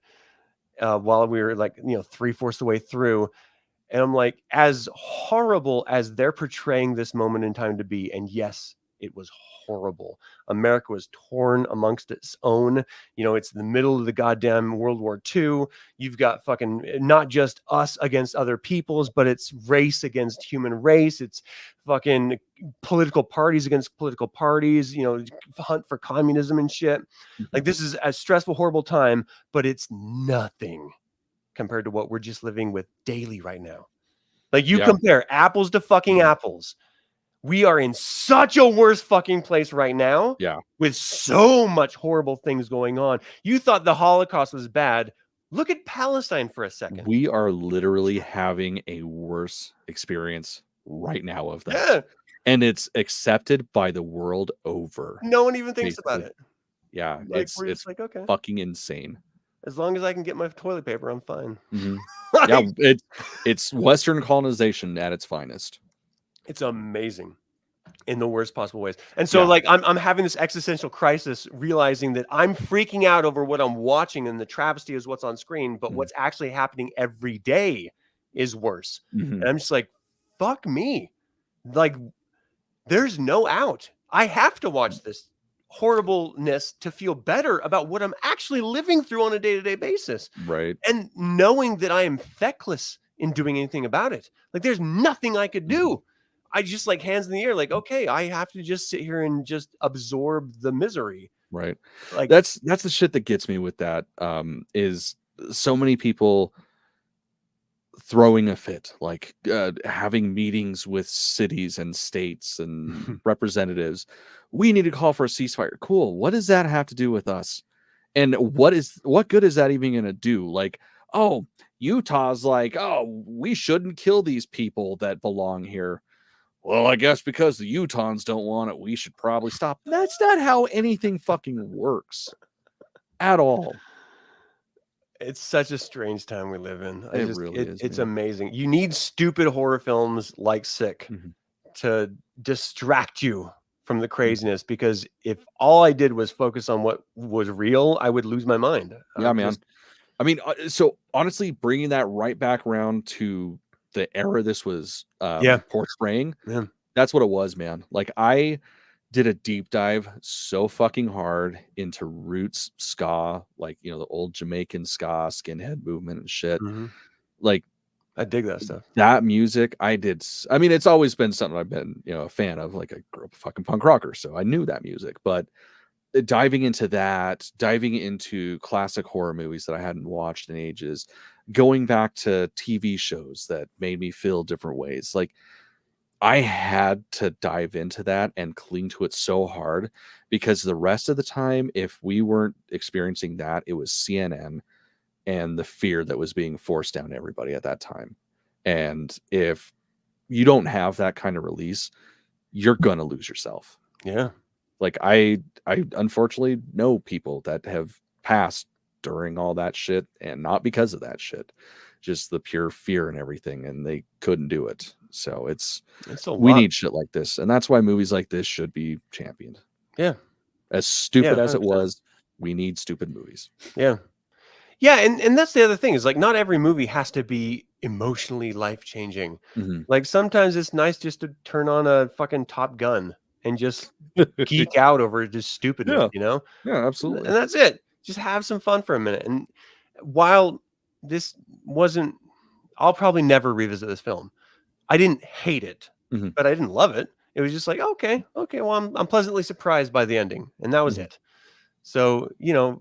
while we were like, 3/4 the way through, and I'm like, as horrible as they're portraying this moment in time to be, and yes, it was horrible. America was torn amongst its own. It's the middle of the goddamn World War II. You've got fucking not just us against other peoples, but it's race against human race. It's fucking political parties against political parties, hunt for communism and shit. Like this is a stressful, horrible time, but it's nothing compared to what we're just living with daily right now. Like you compare apples to fucking apples. We are in such a worse fucking place right now. Yeah. With so much horrible things going on. You thought the Holocaust was bad. Look at Palestine for a second. We are literally having a worse experience right now of that. Yeah. And it's accepted by the world over. No one even thinks about it. Yeah, Like, it's like, okay, fucking insane. as long as I can get my toilet paper, I'm fine. Like, yeah, it's Western colonization at its finest. It's amazing in the worst possible ways. And so like I'm having this existential crisis, realizing that I'm freaking out over what I'm watching, and the travesty is what's on screen, but what's actually happening every day is worse. And I'm just like, fuck me. Like, there's no out. I have to watch this horribleness to feel better about what I'm actually living through on a day-to-day basis. Right. And knowing that I am feckless in doing anything about it. Like, there's nothing I could do. I just, like, hands in the air, like, okay, I have to just sit here and just absorb the misery. Right. Like, that's the shit that gets me with that, is so many people throwing a fit, like having meetings with cities and states and representatives. We need to call for a ceasefire. Cool. What does that have to do with us? And what good is that even going to do? Like, oh, Utah's like, oh, we shouldn't kill these people that belong here. Well, I guess because the Utahns don't want it, we should probably stop. That's not how anything fucking works at all. It's such a strange time we live in. It really is. It's amazing. You need stupid horror films like Sick to distract you from the craziness, because if all I did was focus on what was real, I would lose my mind. Yeah, man. I mean, so honestly, bringing that right back around to the era this was portraying, that's what it was, man. Like, I did a deep dive so fucking hard into roots ska, like, you know, the old Jamaican ska, skinhead movement and shit. Like, I dig that stuff. That music, I mean, it's always been something I've been, you know, a fan of. Like, I grew up a fucking punk rocker, so I knew that music. But diving into classic horror movies that I hadn't watched in ages, going back to TV shows that made me feel different ways, like, I had to dive into that and cling to it so hard, because the rest of the time, if we weren't experiencing that, it was CNN and the fear that was being forced down everybody at that time. And if you don't have that kind of release, you're going to lose yourself. Yeah. Like, I unfortunately know people that have passed during all that shit, and not because of that shit, just the pure fear and everything, and they couldn't do it. So we need shit like this, and that's why movies like this should be championed. Yeah. As stupid as it was, we need stupid movies. Yeah. Yeah, and that's the other thing, is like, not every movie has to be emotionally life-changing. Like, sometimes it's nice just to turn on a fucking Top Gun and just geek out over just stupidness, you know? Yeah, absolutely. And that's it. Just have some fun for a minute. And while this wasn't, I'll probably never revisit this film. I didn't hate it, but I didn't love it. It was just like, okay, well, I'm pleasantly surprised by the ending, and that was it. So, you know,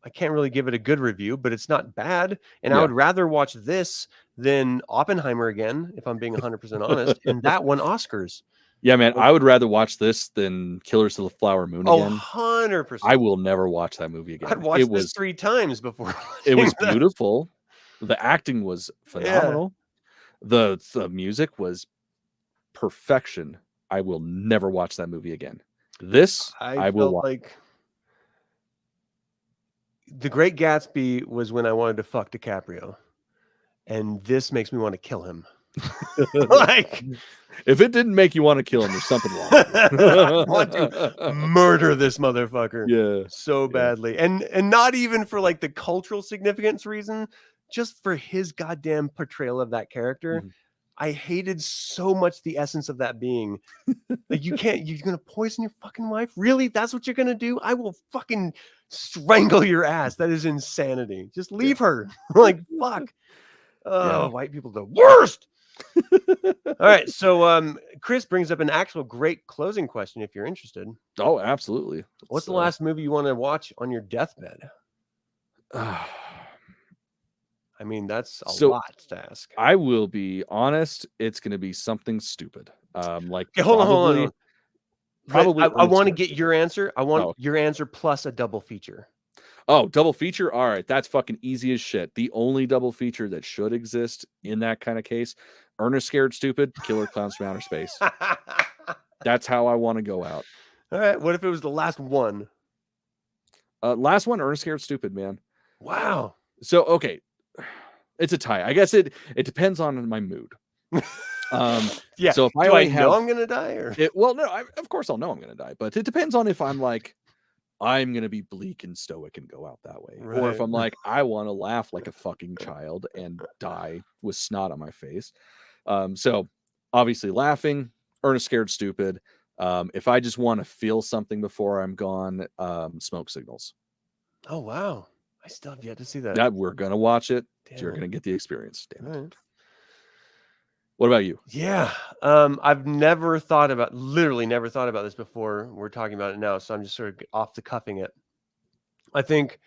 I can't really give it a good review, but it's not bad. And I would rather watch this than Oppenheimer again, if I'm being 100% honest, and that won Oscars. Yeah, man, I would rather watch this than Killers of the Flower Moon again. 100%. I will never watch that movie again. I'd watched this 3 times before. It was beautiful. The acting was phenomenal. The music was perfection. I will never watch that movie again. This I will watch. Like, The Great Gatsby was when I wanted to fuck DiCaprio, and this makes me want to kill him. Like, if it didn't make you want to kill him, there's something wrong. I want to murder this motherfucker. Yeah, so badly, and not even for like the cultural significance reason, just for his goddamn portrayal of that character. I hated so much the essence of that being. Like, you're gonna poison your fucking wife? Really? That's what you're gonna do? I will fucking strangle your ass. That is insanity. Just leave her. Like, fuck. Oh, white people the worst. All right, so Chris brings up an actual great closing question if you're interested. Oh, absolutely. What's the last movie you want to watch on your deathbed? I mean, that's a lot to ask. I will be honest. It's going to be something stupid. Like okay, hold on. Probably. I want to get your answer. I want your answer plus a double feature. Oh, double feature. All right. That's fucking easy as shit. The only double feature that should exist in that kind of case, Ernest Scared Stupid, Killer Clowns from Outer Space. That's how I want to go out. All right. What if it was the last one? Last one, Ernest Scared Stupid, man. Wow. So, okay. It's a tie. I guess it depends on my mood. Yeah. So if Do I know I'm gonna die, or well, no, of course I'll know I'm gonna die, but it depends on if I'm like, I'm gonna be bleak and stoic and go out that way, or if I'm like, I want to laugh like a fucking child and die with snot on my face. So obviously laughing, Ernest Scared Stupid. If I just want to feel something before I'm gone, Smoke Signals. Oh wow, I still have yet to see that. We're gonna watch it. You're gonna get the experience. Damn it. Right. What about you? Yeah. I've literally never thought about this before. We're talking about it now, so I'm just sort of off the cuffing it. I think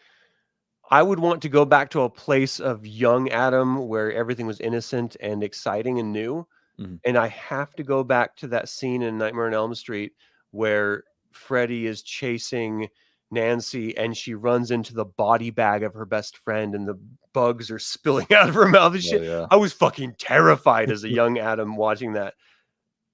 I would want to go back to a place of young Adam where everything was innocent and exciting and new. Mm-hmm. And I have to go back to that scene in Nightmare on Elm Street where Freddy is chasing Nancy and she runs into the body bag of her best friend and the bugs are spilling out of her mouth and shit. Yeah. I was fucking terrified as a young Adam watching that.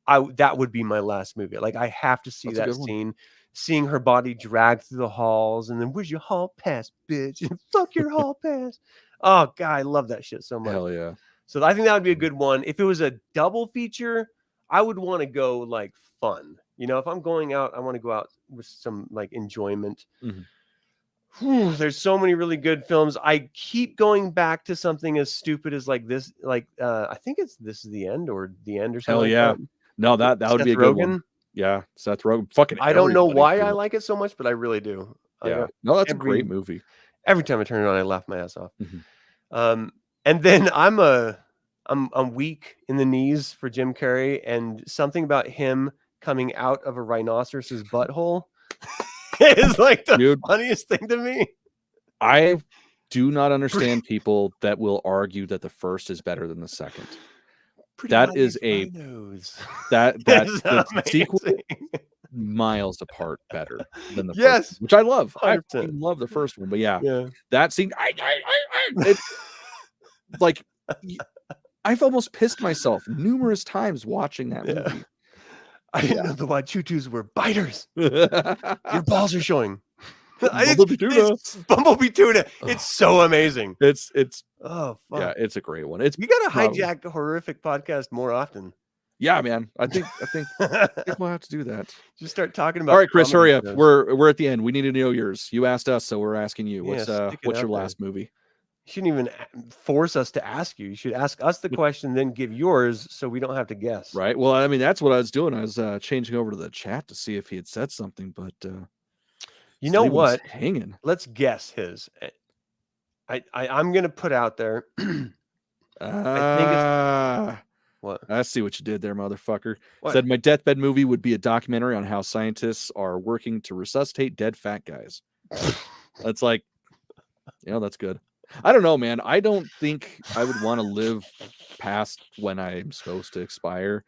That would be my last movie. Like, I have to see that scene, seeing her body dragged through the halls and then, where's your hall pass, bitch? And fuck your hall pass. Oh God, I love that shit so much. Hell yeah. So I think that would be a good one. If it was a double feature, I would want to go like fun. You know, if I'm going out, I want to go out with some like enjoyment. Mm-hmm. There's so many really good films. I keep going back to something as stupid as like this. Like I think it's This Is the End or The End or something. Hell yeah. Like that. No, that would be a good one. Yeah, Seth Rogen. Fucking. I don't know why I like it so much, but I really do. Yeah. No, that's a great movie. Every time I turn it on, I laugh my ass off. Mm-hmm. And then I'm weak in the knees for Jim Carrey, and something about him coming out of a rhinoceros's butthole is like the funniest thing to me. I do not understand people that will argue that the first is better than the second. That is that's the sequel miles apart better than the first, which I love. 100%. I love the first one, but that scene, like, I've almost pissed myself numerous times watching that movie. I didn't know the Wachutus were biters. Your balls are showing. Bumblebee tuna. Bumblebee tuna. It's so amazing. It's oh fuck. Yeah, it's a great one. You gotta hijack the Horrific podcast more often. Yeah, man. I think we'll have to do that. Just start talking about. All right, Chris, hurry up. We're at the end. We need to know yours. You asked us, so we're asking you. What's your last movie? You shouldn't even force us to ask you. You should ask us the question, then give yours, so we don't have to guess. Right. Well, I mean, that's what I was doing. I was changing over to the chat to see if he had said something, but you know what? Hanging. Let's guess his. I'm gonna put out there. I think it's what? I see what you did there, motherfucker. What? Said my deathbed movie would be a documentary on how scientists are working to resuscitate dead fat guys. That's like, that's good. I don't know, man. I don't think I would want to live past when I'm supposed to expire.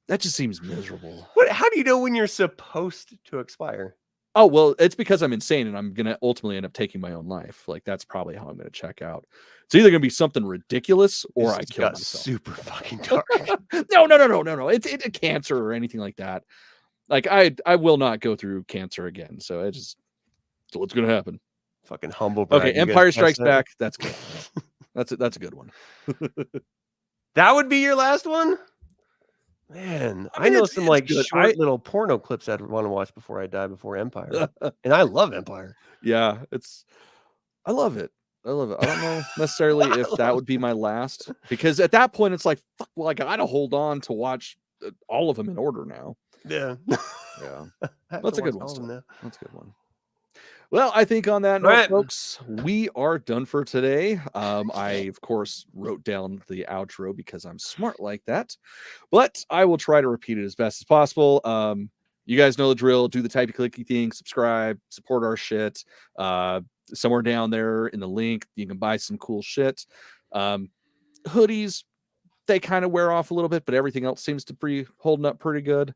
That just seems miserable. How do you know when you're supposed to expire? Oh, well, it's because I'm insane and I'm going to ultimately end up taking my own life. Like, that's probably how I'm going to check out. It's either going to be something ridiculous or I kill myself. Super fucking dark. No. It's cancer or anything like that. Like, I will not go through cancer again. So what's going to happen. Fucking humble brag. Okay, Empire Strikes Back. That's good. That's a good one. That would be your last one? Man, I know some like short little porno clips I'd want to watch before I die before Empire. And I love Empire. Yeah, I love it. I don't know necessarily if that would be my last, because at that point it's like, fuck, well, I gotta hold on to watch all of them in order now. Yeah. Yeah. That's a good one. That's a good one. Well, I think on that note, folks, we are done for today. I, of course, wrote down the outro because I'm smart like that, but I will try to repeat it as best as possible. you guys know the drill. Do the typey clicky thing, subscribe, support our shit. Somewhere down there in the link, you can buy some cool shit. Hoodies, they kind of wear off a little bit, but everything else seems to be holding up pretty good.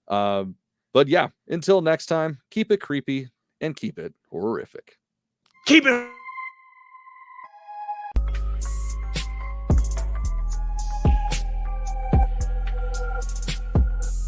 But yeah, until next time, keep it creepy and keep it horrific. Keep it